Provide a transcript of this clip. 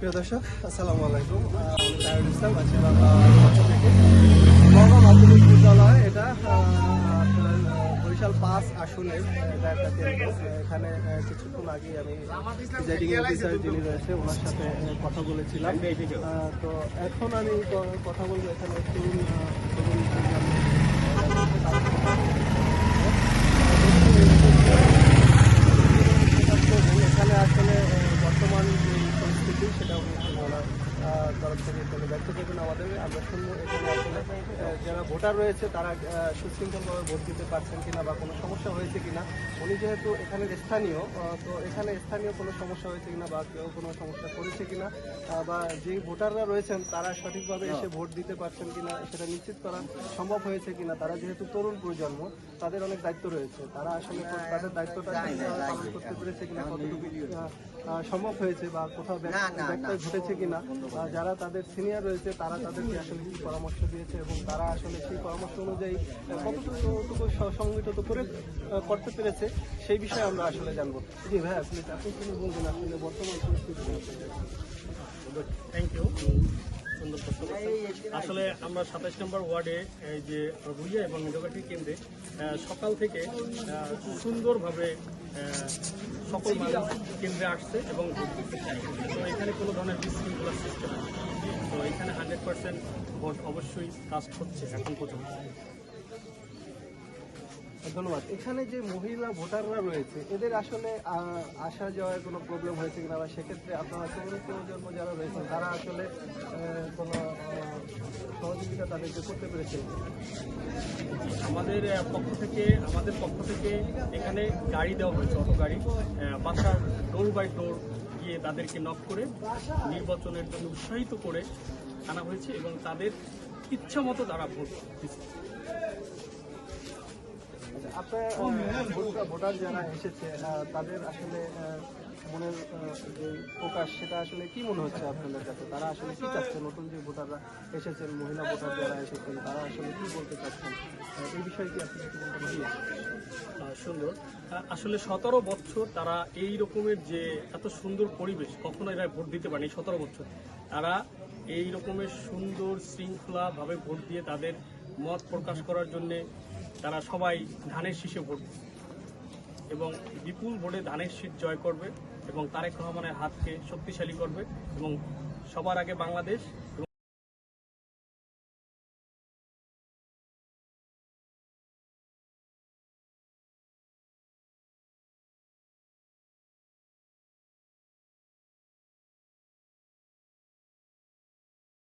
প্রিয় দর্শক, আসসালামু আলাইকুম। আমি তাইরুল ইসলাম আছি বাংলা থেকে। নওগাঁ মাধ্যমিক বিদ্যালয়, এটা আপনার বরিশাল 5 আসনের এটা একটা কেন্দ্র। এখানে কিছুক্ষণ আগেই আমি প্রিজাইডিং অফিসার যিনি রয়েছে ওনার সাথে কথা বলেছিলাম। তো এখন আমি কথা বলবো এখানে তরুণ এখানে আসলে বর্তমান যে পরিস্থিতি সেটা ওনার তরফ থেকে ব্যক্ত করবেন আমাদের। আমরা শুনবো এখানে আসলে যারা ভোটার রয়েছে তারা সুশৃঙ্খলভাবে ভোট দিতে পারছেন কিনা বা কোনো সমস্যা হয়েছে কিনা। উনি যেহেতু এখানের স্থানীয়, তো এখানে স্থানীয় কোনো সমস্যা হয়েছে কিনা বা কেউ কোনো সমস্যা করেছে কিনা বা যে ভোটাররা রয়েছেন তারা সঠিকভাবে এসে ভোট দিতে পারছেন কিনা সেটা নিশ্চিত করা সম্ভব হয়েছে কিনা। তারা যেহেতু তরুণ প্রজন্ম, তাদের অনেক দায়িত্ব রয়েছে, তারা আসলে তাদের দায়িত্বটা পালন করতে পেরেছে কিনা, কতটুকু সম্ভব হয়েছে বা কোথাও ব্যত্যয় ঘটেছে কিনা। যারা তাদের সিনিয়র রয়েছে তারা তাদেরকে আসলে কি পরামর্শ দিয়েছে এবং তারা আসলে সেই পরামর্শ অনুযায়ী কতটুকু সংগঠিত করতে পেরেছে সেই বিষয়ে আমরা আসলে জানবো। জি ভাইয়া, আপনি কি বলবেন আসলে বর্তমান পরিস্থিতি? Thank you. সুন্দর প্রশ্ন করছেন। আসলে আমরা 27 নম্বর ওয়ার্ডে এই যে ভুইয়া এবং যোগাঠি কেন্দ্রে সকাল থেকে সুন্দরভাবে সকল মানুষ কেন্দ্রে আসছে এবং তো এখানে কোনো ধরনের বিশৃঙ্খলা সিস্টেম নেই। তো এখানে 100% ভোট অবশ্যই কাস্ট হচ্ছে এখন পর্যন্ত। ধন্যবাদ। এখানে যে মহিলা ভোটাররা রয়েছে এদের আসলে আসা যাওয়ার কোনো প্রবলেম হয়েছে কিনা, বা সেক্ষেত্রে আপনারা তরুণ প্রজন্ম যারা রয়েছেন তারা আসলে কোনো সহযোগিতা তাদেরকে করতে পেরেছে? আমাদের পক্ষ থেকে এখানে গাড়ি দেওয়া হয়েছে, অটো গাড়ি, বাসার ডোর বাই ডোর গিয়ে তাদেরকে নক করে নির্বাচনের জন্য উৎসাহিত করে আনা হয়েছে এবং তাদের ইচ্ছা মতো তারা ভোট দিচ্ছে। আপনার ভোটার যারা এসেছে তাদের আসলে মনের যে প্রকাশ সেটা আসলে কি মনে হচ্ছে আপনাদের কাছে? তারা আসলে কি চাচ্ছে? নতুন যে ভোটাররা এসেছেন, মহিলা ভোটার যারা এসেছেন, তারা আসলে কি বলতে চাচ্ছেন এই বিষয়ে কি আপনি কিছু বলতে পারেন? সুন্দর। আসলে 17 বছর তারা এই রকমের যে এত সুন্দর পরিবেশ কখনো এরা ভোট দিতে পারেনি। 17 বছর তারা এই রকমের সুন্দর শৃঙ্খলাভাবে ভোট দিয়ে তাদের মত প্রকাশ করার জন্য তারা সবাই ধানের শীষে ভোট দেবে এবং বিপুল ভোটে ধানের শীষ জয় করবে এবং তারেক রহমানের হাতকে শক্তিশালী করবে এবং সবার আগে বাংলাদেশ